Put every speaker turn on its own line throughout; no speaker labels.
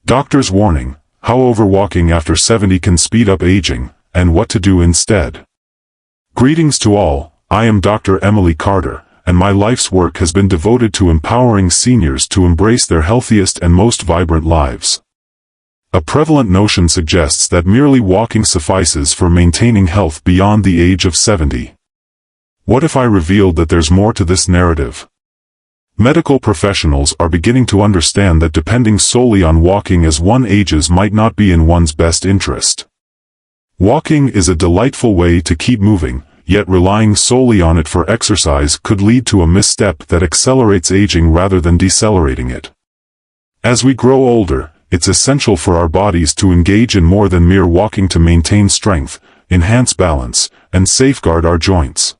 Doctor's warning: how overwalking after 70 can speed up aging, and what to do instead. Greetings to all, I am Dr. Emily Carter, and my life's work has been devoted to empowering seniors to embrace their healthiest and most vibrant lives. A prevalent notion suggests that merely walking suffices for maintaining health beyond the age of 70. What if I revealed that there's more to this narrative? Medical professionals are beginning to understand that depending solely on walking as one ages might not be in one's best interest. Walking is a delightful way to keep moving, yet relying solely on it for exercise could lead to a misstep that accelerates aging rather than decelerating it. As we grow older, it's essential for our bodies to engage in more than mere walking to maintain strength, enhance balance, and safeguard our joints.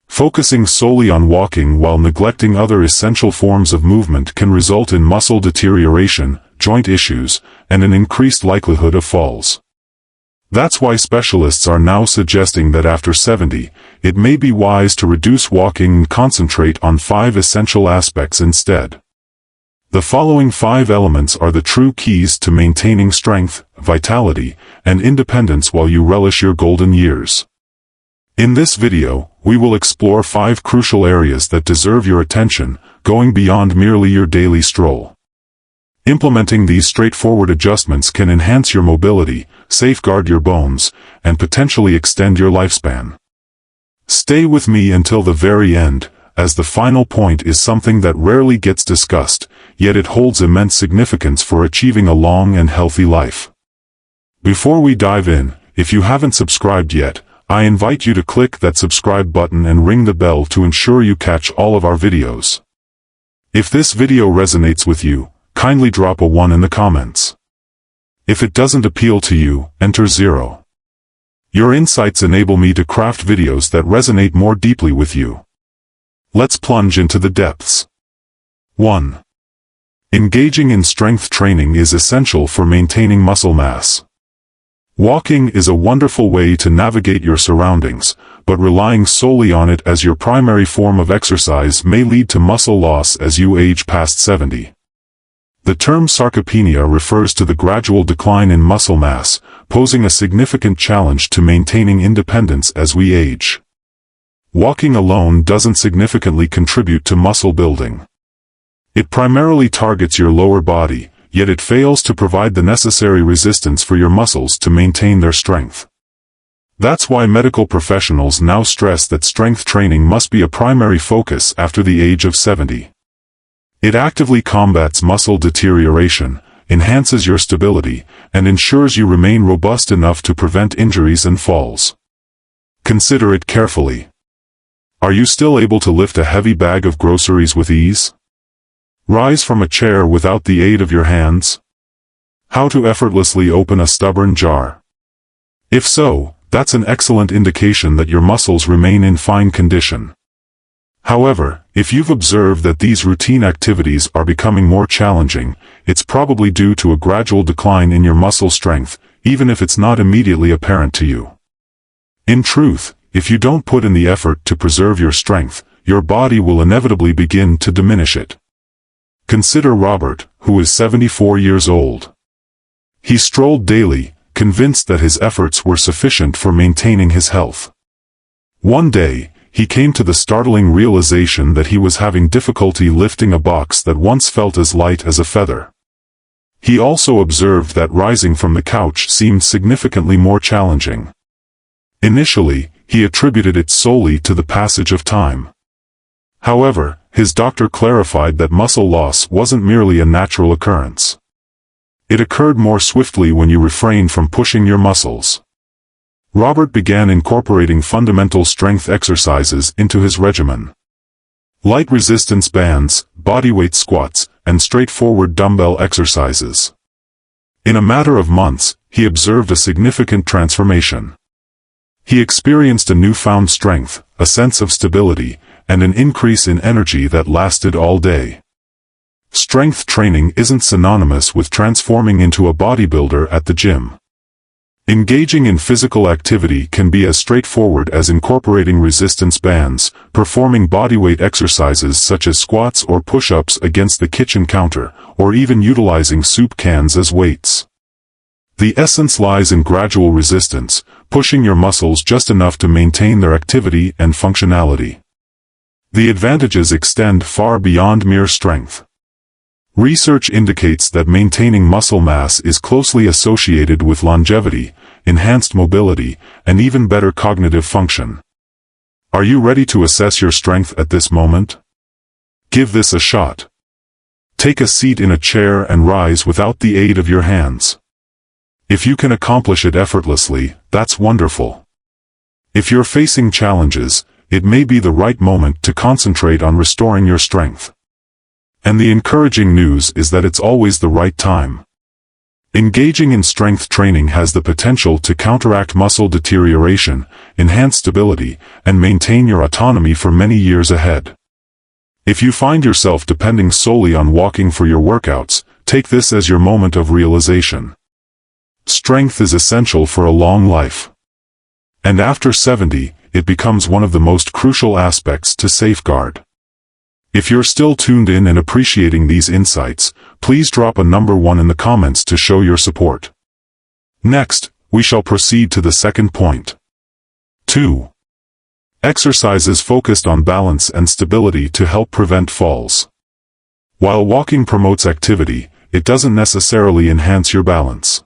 Focusing solely on walking while neglecting other essential forms of movement can result in muscle deterioration, joint issues, and an increased likelihood of falls. That's why specialists are now suggesting that after 70, it may be wise to reduce walking and concentrate on 5 essential aspects instead. The following 5 elements are the true keys to maintaining strength, vitality, and independence while you relish your golden years. In this video, we will explore 5 crucial areas that deserve your attention, going beyond merely your daily stroll. Implementing these straightforward adjustments can enhance your mobility, safeguard your bones, and potentially extend your lifespan. Stay with me until the very end, as the final point is something that rarely gets discussed, yet it holds immense significance for achieving a long and healthy life. Before we dive in, if you haven't subscribed yet, I invite you to click that subscribe button and ring the bell to ensure you catch all of our videos. If this video resonates with you, kindly drop a 1 in the comments. If it doesn't appeal to you, enter 0. Your insights enable me to craft videos that resonate more deeply with you. Let's plunge into the depths. 1. Engaging in strength training is essential for maintaining muscle mass. Walking is a wonderful way to navigate your surroundings, but relying solely on it as your primary form of exercise may lead to muscle loss as you age past 70. The term sarcopenia refers to the gradual decline in muscle mass, posing a significant challenge to maintaining independence as we age. Walking alone doesn't significantly contribute to muscle building. It primarily targets your lower body, yet it fails to provide the necessary resistance for your muscles to maintain their strength. That's why medical professionals now stress that strength training must be a primary focus after the age of 70. It actively combats muscle deterioration, enhances your stability, and ensures you remain robust enough to prevent injuries and falls. Consider it carefully. Are you still able to lift a heavy bag of groceries with ease? Rise from a chair without the aid of your hands? How to effortlessly open a stubborn jar? If so, that's an excellent indication that your muscles remain in fine condition. However, if you've observed that these routine activities are becoming more challenging, it's probably due to a gradual decline in your muscle strength, even if it's not immediately apparent to you. In truth, if you don't put in the effort to preserve your strength, your body will inevitably begin to diminish it. Consider Robert, who is 74 years old. He strolled daily, convinced that his efforts were sufficient for maintaining his health. One day, he came to the startling realization that he was having difficulty lifting a box that once felt as light as a feather. He also observed that rising from the couch seemed significantly more challenging. Initially, he attributed it solely to the passage of time. However, his doctor clarified that muscle loss wasn't merely a natural occurrence. It occurred more swiftly when you refrained from pushing your muscles. Robert began incorporating fundamental strength exercises into his regimen. Light resistance bands, bodyweight squats, and straightforward dumbbell exercises. In a matter of months, he observed a significant transformation. He experienced a newfound strength, a sense of stability, and an increase in energy that lasted all day. Strength training isn't synonymous with transforming into a bodybuilder at the gym. Engaging in physical activity can be as straightforward as incorporating resistance bands, performing bodyweight exercises such as squats or push-ups against the kitchen counter, or even utilizing soup cans as weights. The essence lies in gradual resistance, pushing your muscles just enough to maintain their activity and functionality. The advantages extend far beyond mere strength. Research indicates that maintaining muscle mass is closely associated with longevity, enhanced mobility, and even better cognitive function. Are you ready to assess your strength at this moment? Give this a shot. Take a seat in a chair and rise without the aid of your hands. If you can accomplish it effortlessly, that's wonderful. If you're facing challenges, it may be the right moment to concentrate on restoring your strength. And the encouraging news is that it's always the right time. Engaging in strength training has the potential to counteract muscle deterioration, enhance stability, and maintain your autonomy for many years ahead. If you find yourself depending solely on walking for your workouts, take this as your moment of realization. Strength is essential for a long life. And after 70, it becomes one of the most crucial aspects to safeguard. If you're still tuned in and appreciating these insights, please drop a number 1 in the comments to show your support. Next, we shall proceed to the second point. 2. Exercises focused on balance and stability to help prevent falls. While walking promotes activity, it doesn't necessarily enhance your balance.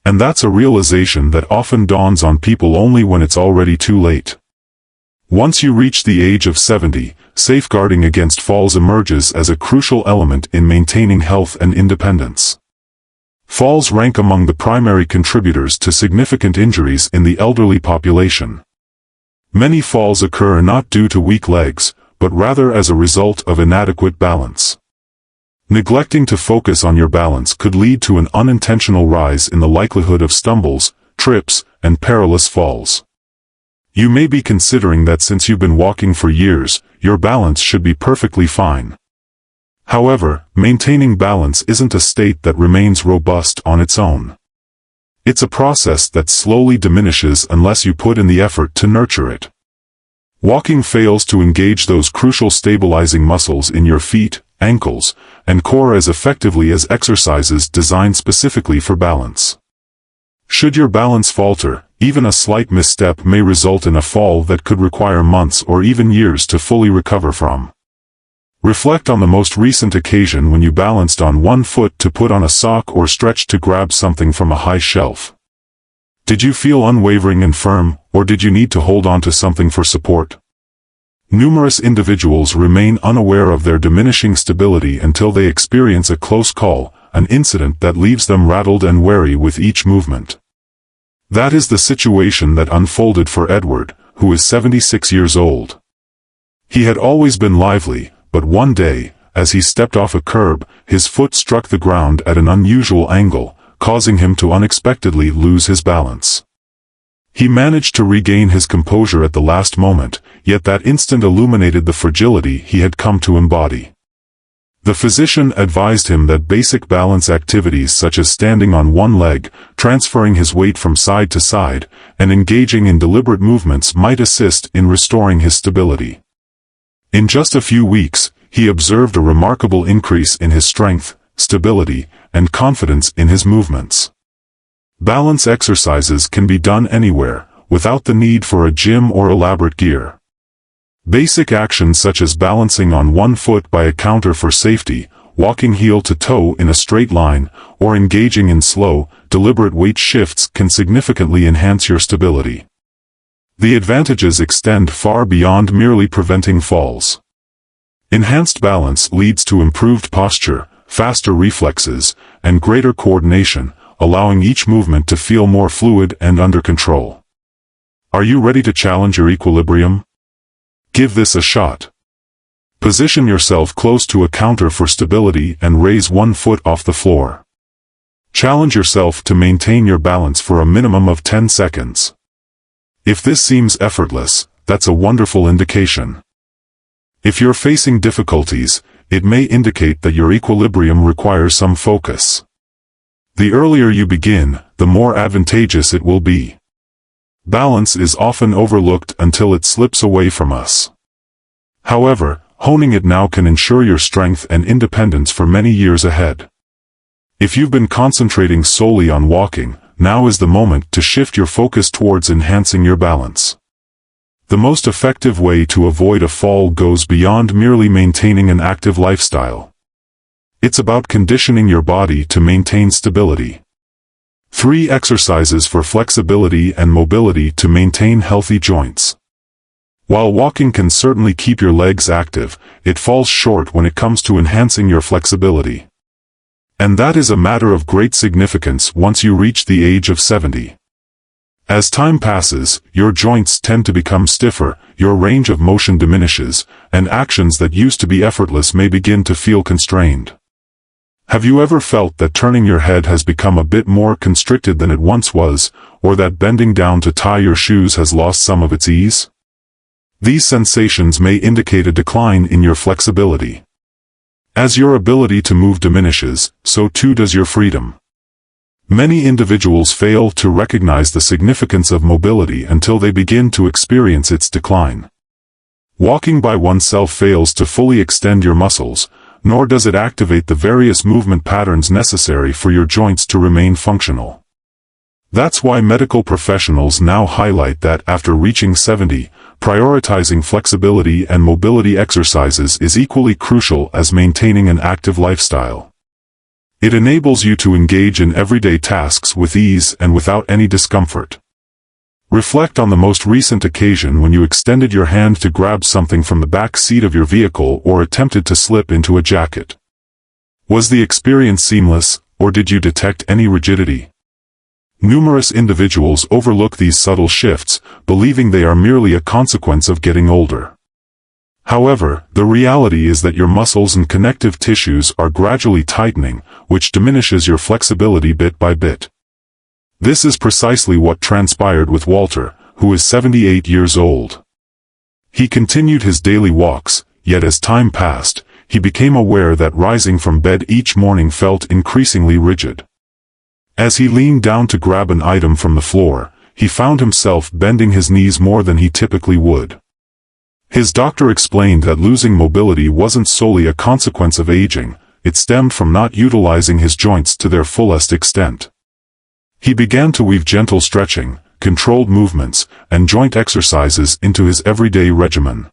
And that's a realization that often dawns on people only when it's already too late. Once you reach the age of 70, safeguarding against falls emerges as a crucial element in maintaining health and independence. Falls rank among the primary contributors to significant injuries in the elderly population. Many falls occur not due to weak legs, but rather as a result of inadequate balance. Neglecting to focus on your balance could lead to an unintentional rise in the likelihood of stumbles, trips, and perilous falls. You may be considering that since you've been walking for years, your balance should be perfectly fine. However, maintaining balance isn't a state that remains robust on its own. It's a process that slowly diminishes unless you put in the effort to nurture it. Walking fails to engage those crucial stabilizing muscles in your feet, ankles, and core as effectively as exercises designed specifically for balance. Should your balance falter, even a slight misstep may result in a fall that could require months or even years to fully recover from. Reflect on the most recent occasion when you balanced on one foot to put on a sock or stretched to grab something from a high shelf. Did you feel unwavering and firm, or did you need to hold on to something for support? Numerous individuals remain unaware of their diminishing stability until they experience a close call, an incident that leaves them rattled and wary with each movement. That is the situation that unfolded for Edward, who is 76 years old. He had always been lively, but one day, as he stepped off a curb, his foot struck the ground at an unusual angle, causing him to unexpectedly lose his balance. He managed to regain his composure at the last moment, yet that instant illuminated the fragility he had come to embody. The physician advised him that basic balance activities such as standing on one leg, transferring his weight from side to side, and engaging in deliberate movements might assist in restoring his stability. In just a few weeks, he observed a remarkable increase in his strength, stability, and confidence in his movements. Balance exercises can be done anywhere, without the need for a gym or elaborate gear. Basic actions such as balancing on one foot by a counter for safety, walking heel to toe in a straight line, or engaging in slow, deliberate weight shifts can significantly enhance your stability. The advantages extend far beyond merely preventing falls. Enhanced balance leads to improved posture, faster reflexes, and greater coordination, allowing each movement to feel more fluid and under control. Are you ready to challenge your equilibrium? Give this a shot. Position yourself close to a counter for stability and raise one foot off the floor. Challenge yourself to maintain your balance for a minimum of 10 seconds. If this seems effortless, that's a wonderful indication. If you're facing difficulties, it may indicate that your equilibrium requires some focus. The earlier you begin, the more advantageous it will be. Balance is often overlooked until it slips away from us. However, honing it now can ensure your strength and independence for many years ahead. If you've been concentrating solely on walking, now is the moment to shift your focus towards enhancing your balance. The most effective way to avoid a fall goes beyond merely maintaining an active lifestyle. It's about conditioning your body to maintain stability. 3 exercises for flexibility and mobility to maintain healthy joints. While walking can certainly keep your legs active, it falls short when it comes to enhancing your flexibility. And that is a matter of great significance once you reach the age of 70. As time passes, your joints tend to become stiffer, your range of motion diminishes, and actions that used to be effortless may begin to feel constrained. Have you ever felt that turning your head has become a bit more constricted than it once was, or that bending down to tie your shoes has lost some of its ease? These sensations may indicate a decline in your flexibility. As your ability to move diminishes, so too does your freedom. Many individuals fail to recognize the significance of mobility until they begin to experience its decline. Walking by oneself fails to fully extend your muscles, nor does it activate the various movement patterns necessary for your joints to remain functional. That's why medical professionals now highlight that after reaching 70, prioritizing flexibility and mobility exercises is equally crucial as maintaining an active lifestyle. It enables you to engage in everyday tasks with ease and without any discomfort. Reflect on the most recent occasion when you extended your hand to grab something from the back seat of your vehicle or attempted to slip into a jacket. Was the experience seamless, or did you detect any rigidity? Numerous individuals overlook these subtle shifts, believing they are merely a consequence of getting older. However, the reality is that your muscles and connective tissues are gradually tightening, which diminishes your flexibility bit by bit. This is precisely what transpired with Walter, who is 78 years old. He continued his daily walks, yet as time passed, he became aware that rising from bed each morning felt increasingly rigid. As he leaned down to grab an item from the floor, he found himself bending his knees more than he typically would. His doctor explained that losing mobility wasn't solely a consequence of aging, it stemmed from not utilizing his joints to their fullest extent. He began to weave gentle stretching, controlled movements, and joint exercises into his everyday regimen.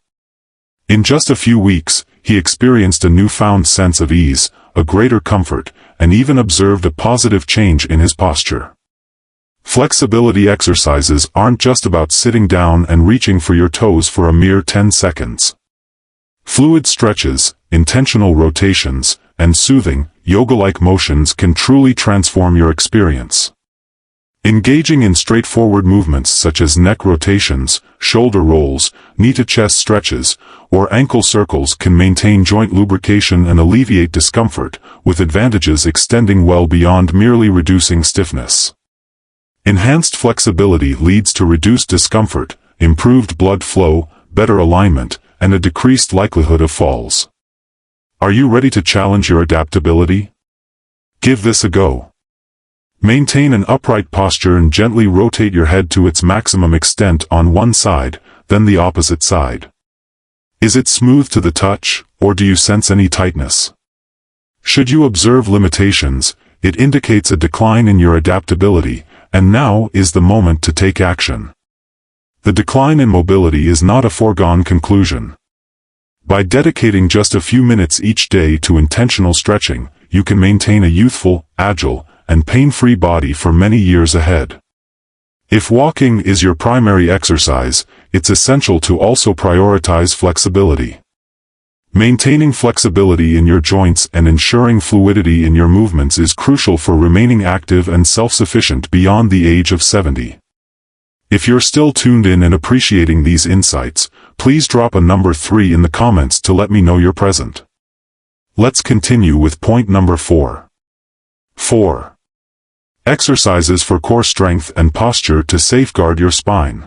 In just a few weeks, he experienced a newfound sense of ease, a greater comfort, and even observed a positive change in his posture. Flexibility exercises aren't just about sitting down and reaching for your toes for a mere 10 seconds. Fluid stretches, intentional rotations, and soothing, yoga-like motions can truly transform your experience. Engaging in straightforward movements such as neck rotations, shoulder rolls, knee-to-chest stretches, or ankle circles can maintain joint lubrication and alleviate discomfort, with advantages extending well beyond merely reducing stiffness. Enhanced flexibility leads to reduced discomfort, improved blood flow, better alignment, and a decreased likelihood of falls. Are you ready to challenge your adaptability? Give this a go. Maintain an upright posture and gently rotate your head to its maximum extent on one side, then the opposite side. Is it smooth to the touch, or do you sense any tightness? Should you observe limitations, it indicates a decline in your adaptability, and now is the moment to take action. The decline in mobility is not a foregone conclusion. By dedicating just a few minutes each day to intentional stretching, you can maintain a youthful, agile, and pain-free body for many years ahead. If walking is your primary exercise, it's essential to also prioritize flexibility. Maintaining flexibility in your joints and ensuring fluidity in your movements is crucial for remaining active and self-sufficient beyond the age of 70. If you're still tuned in and appreciating these insights, please drop a number 3 in the comments to let me know you're present. Let's continue with point number 4. 4. Exercises for core strength and posture to safeguard your spine.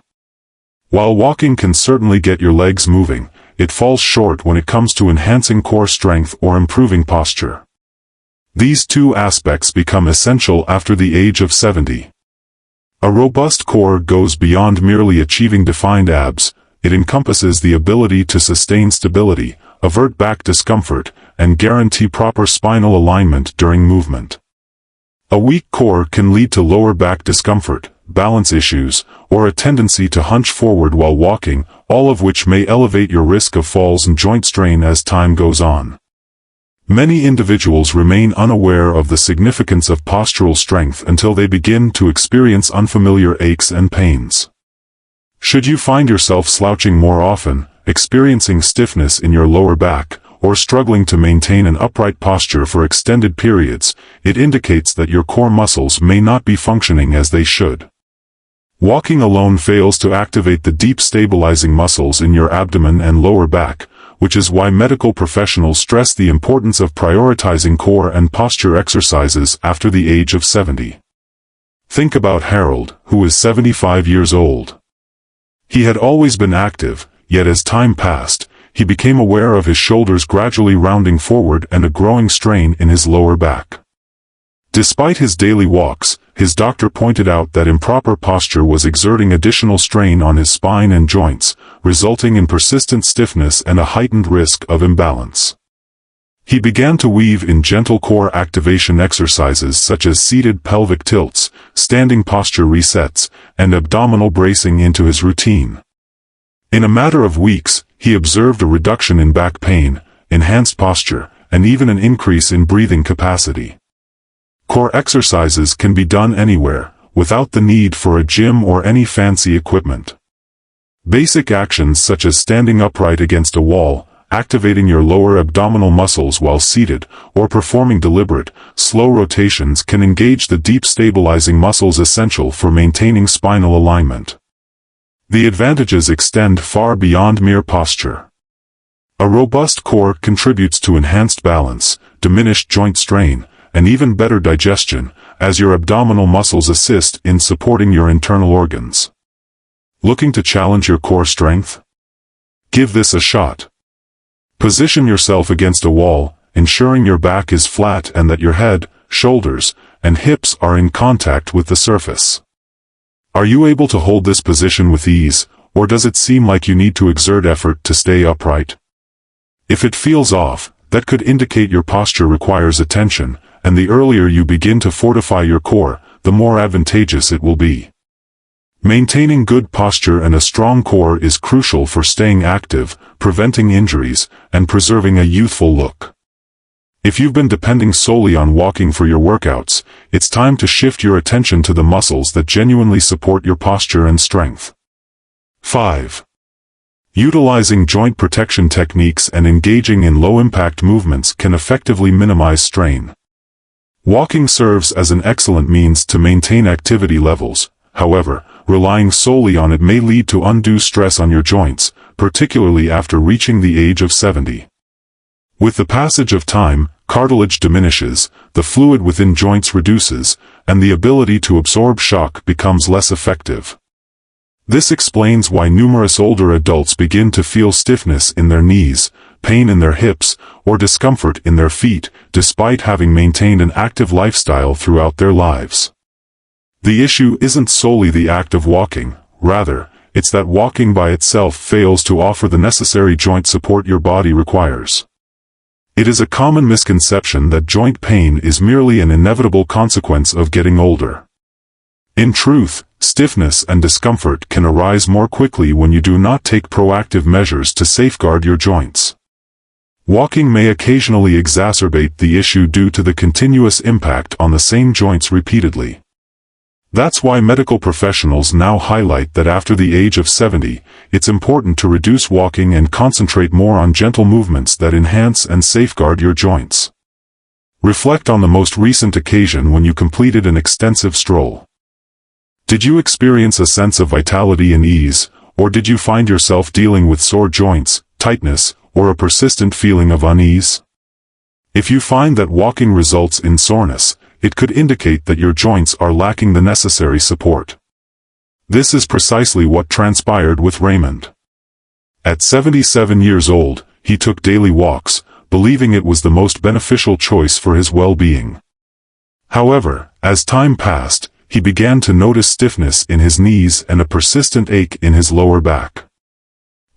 While walking can certainly get your legs moving, it falls short when it comes to enhancing core strength or improving posture. These two aspects become essential after the age of 70. A robust core goes beyond merely achieving defined abs. It encompasses the ability to sustain stability, avert back discomfort, and guarantee proper spinal alignment during movement. A weak core can lead to lower back discomfort, balance issues, or a tendency to hunch forward while walking, all of which may elevate your risk of falls and joint strain as time goes on. Many individuals remain unaware of the significance of postural strength until they begin to experience unfamiliar aches and pains. Should you find yourself slouching more often, experiencing stiffness in your lower back, or struggling to maintain an upright posture for extended periods, it indicates that your core muscles may not be functioning as they should. Walking alone fails to activate the deep stabilizing muscles in your abdomen and lower back, which is why medical professionals stress the importance of prioritizing core and posture exercises after the age of 70. Think about Harold, who is 75 years old. He had always been active, yet as time passed, he became aware of his shoulders gradually rounding forward and a growing strain in his lower back. Despite his daily walks, his doctor pointed out that improper posture was exerting additional strain on his spine and joints, resulting in persistent stiffness and a heightened risk of imbalance. He began to weave in gentle core activation exercises such as seated pelvic tilts, standing posture resets, and abdominal bracing into his routine. In a matter of weeks, he observed a reduction in back pain, enhanced posture, and even an increase in breathing capacity. Core exercises can be done anywhere, without the need for a gym or any fancy equipment. Basic actions such as standing upright against a wall, activating your lower abdominal muscles while seated, or performing deliberate, slow rotations can engage the deep stabilizing muscles essential for maintaining spinal alignment. The advantages extend far beyond mere posture. A robust core contributes to enhanced balance, diminished joint strain, and even better digestion, as your abdominal muscles assist in supporting your internal organs. Looking to challenge your core strength? Give this a shot. Position yourself against a wall, ensuring your back is flat and that your head, shoulders, and hips are in contact with the surface. Are you able to hold this position with ease, or does it seem like you need to exert effort to stay upright? If it feels off, that could indicate your posture requires attention, and the earlier you begin to fortify your core, the more advantageous it will be. Maintaining good posture and a strong core is crucial for staying active, preventing injuries, and preserving a youthful look. If you've been depending solely on walking for your workouts, it's time to shift your attention to the muscles that genuinely support your posture and strength. 5. Utilizing joint protection techniques and engaging in low-impact movements can effectively minimize strain. Walking serves as an excellent means to maintain activity levels. However, relying solely on it may lead to undue stress on your joints, particularly after reaching the age of 70. With the passage of time, cartilage diminishes, the fluid within joints reduces, and the ability to absorb shock becomes less effective. This explains why numerous older adults begin to feel stiffness in their knees, pain in their hips, or discomfort in their feet, despite having maintained an active lifestyle throughout their lives. The issue isn't solely the act of walking, rather, it's that walking by itself fails to offer the necessary joint support your body requires. It is a common misconception that joint pain is merely an inevitable consequence of getting older. In truth, stiffness and discomfort can arise more quickly when you do not take proactive measures to safeguard your joints. Walking may occasionally exacerbate the issue due to the continuous impact on the same joints repeatedly. That's why medical professionals now highlight that after the age of 70, it's important to reduce walking and concentrate more on gentle movements that enhance and safeguard your joints. Reflect on the most recent occasion when you completed an extensive stroll. Did you experience a sense of vitality and ease, or did you find yourself dealing with sore joints, tightness, or a persistent feeling of unease? If you find that walking results in soreness, it could indicate that your joints are lacking the necessary support. This is precisely what transpired with Raymond. At 77 years old, he took daily walks, believing it was the most beneficial choice for his well-being. However, as time passed, he began to notice stiffness in his knees and a persistent ache in his lower back.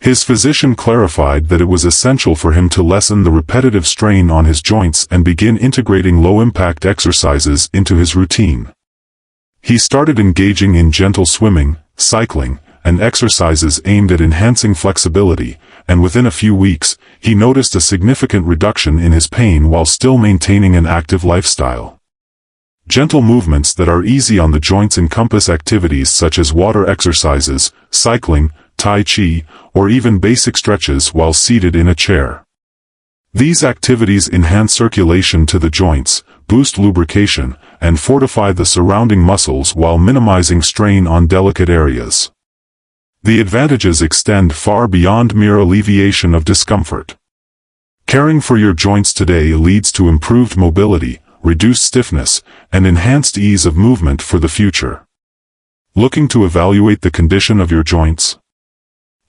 His physician clarified that it was essential for him to lessen the repetitive strain on his joints and begin integrating low-impact exercises into his routine. He started engaging in gentle swimming, cycling, and exercises aimed at enhancing flexibility, and within a few weeks, he noticed a significant reduction in his pain while still maintaining an active lifestyle. Gentle movements that are easy on the joints encompass activities such as water exercises, cycling, tai chi, or even basic stretches while seated in a chair. These activities enhance circulation to the joints, boost lubrication, and fortify the surrounding muscles while minimizing strain on delicate areas. The advantages extend far beyond mere alleviation of discomfort. Caring for your joints today leads to improved mobility, reduced stiffness, and enhanced ease of movement for the future. Looking to evaluate the condition of your joints?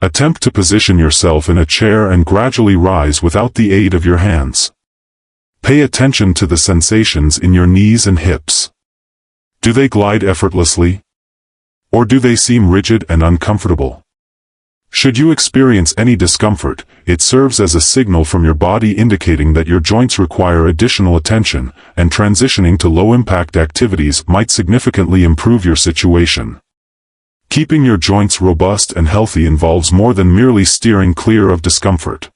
Attempt to position yourself in a chair and gradually rise without the aid of your hands. Pay attention to the sensations in your knees and hips. Do they glide effortlessly? Or do they seem rigid and uncomfortable? Should you experience any discomfort, it serves as a signal from your body indicating that your joints require additional attention, and transitioning to low-impact activities might significantly improve your situation. Keeping your joints robust and healthy involves more than merely steering clear of discomfort.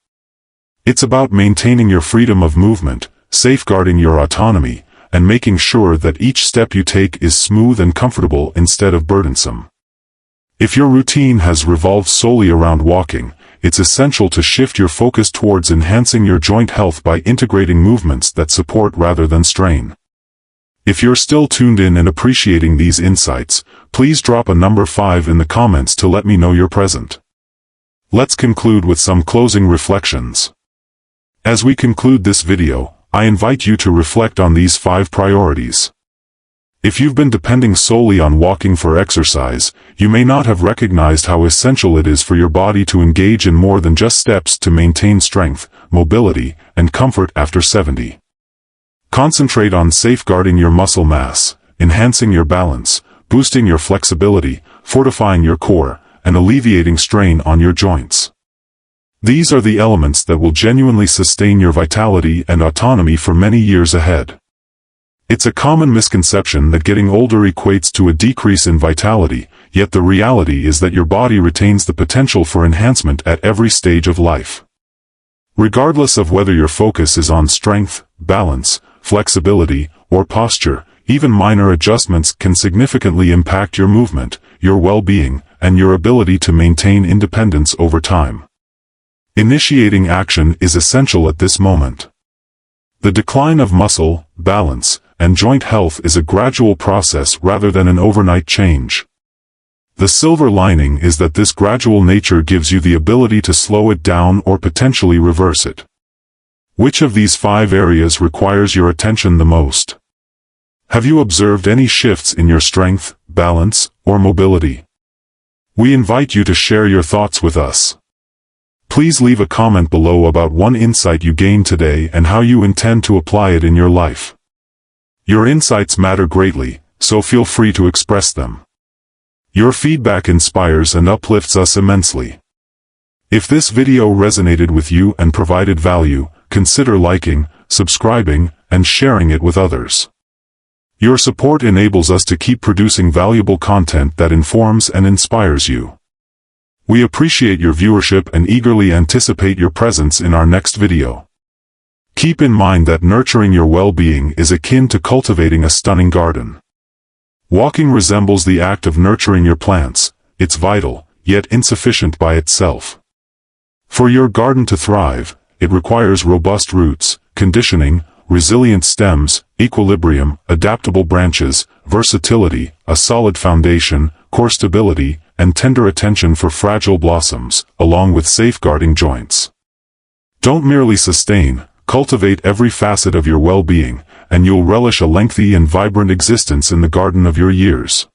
It's about maintaining your freedom of movement, safeguarding your autonomy, and making sure that each step you take is smooth and comfortable instead of burdensome. If your routine has revolved solely around walking, it's essential to shift your focus towards enhancing your joint health by integrating movements that support rather than strain. If you're still tuned in and appreciating these insights, please drop a number 5 in the comments to let me know you're present. Let's conclude with some closing reflections. As we conclude this video, I invite you to reflect on these 5 priorities. If you've been depending solely on walking for exercise, you may not have recognized how essential it is for your body to engage in more than just steps to maintain strength, mobility, and comfort after 70. Concentrate on safeguarding your muscle mass, enhancing your balance, boosting your flexibility, fortifying your core, and alleviating strain on your joints. These are the elements that will genuinely sustain your vitality and autonomy for many years ahead. It's a common misconception that getting older equates to a decrease in vitality, yet the reality is that your body retains the potential for enhancement at every stage of life. Regardless of whether your focus is on strength, balance, flexibility, or posture, even minor adjustments can significantly impact your movement, your well-being, and your ability to maintain independence over time. Initiating action is essential at this moment. The decline of muscle, balance, and joint health is a gradual process rather than an overnight change. The silver lining is that this gradual nature gives you the ability to slow it down or potentially reverse it. Which of these 5 areas requires your attention the most? Have you observed any shifts in your strength, balance, or mobility? We invite you to share your thoughts with us. Please leave a comment below about one insight you gained today and how you intend to apply it in your life. Your insights matter greatly, so feel free to express them. Your feedback inspires and uplifts us immensely. If this video resonated with you and provided value, consider liking, subscribing, and sharing it with others. Your support enables us to keep producing valuable content that informs and inspires you. We appreciate your viewership and eagerly anticipate your presence in our next video. Keep in mind that nurturing your well-being is akin to cultivating a stunning garden. Walking resembles the act of nurturing your plants. It's vital, yet insufficient by itself. For your garden to thrive, it requires robust roots, conditioning, resilient stems, equilibrium, adaptable branches, versatility, a solid foundation, core stability, and tender attention for fragile blossoms, along with safeguarding joints. Don't merely sustain, cultivate every facet of your well-being, and you'll relish a lengthy and vibrant existence in the garden of your years.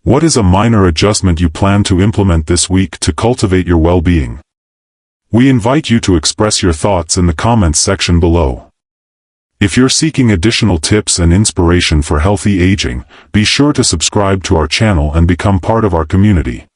What is a minor adjustment you plan to implement this week to cultivate your well-being? We invite you to express your thoughts in the comments section below. If you're seeking additional tips and inspiration for healthy aging, be sure to subscribe to our channel and become part of our community.